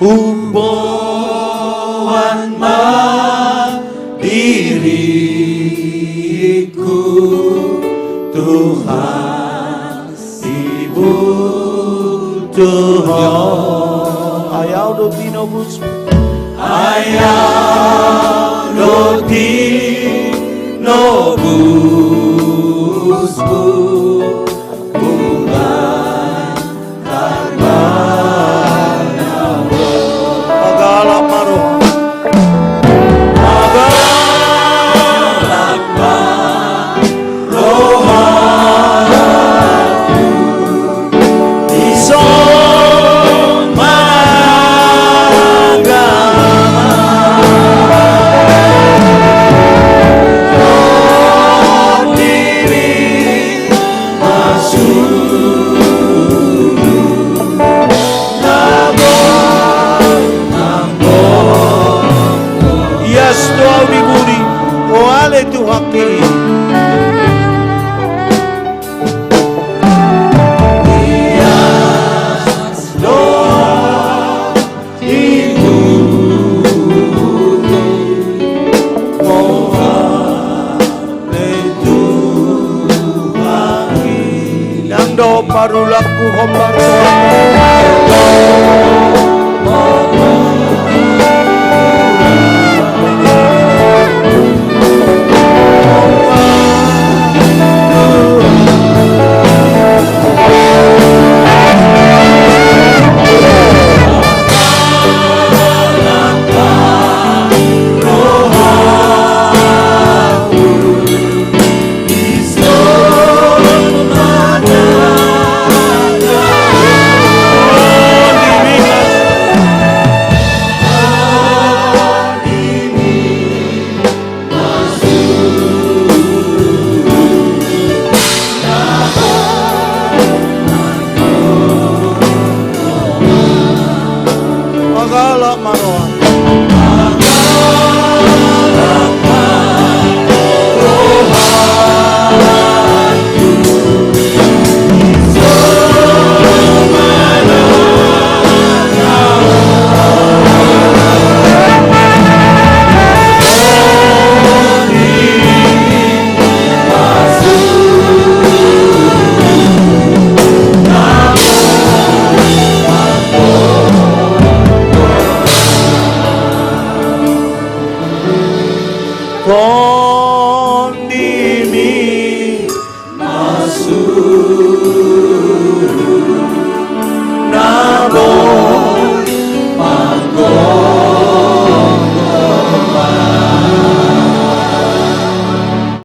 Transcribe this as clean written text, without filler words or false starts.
Umboan diriku, Tuhan Ibu Tuhan. Ayaw roti nobus, ayaw roti nobusku, bukan karena magalak maruh, magalak marohaku isong magama diri masuk nabong. Yes, doa biburi, wale tu haki. Yes, doa ibu wale tu haki. Yang do parulaku hombaru. Magalak maroha.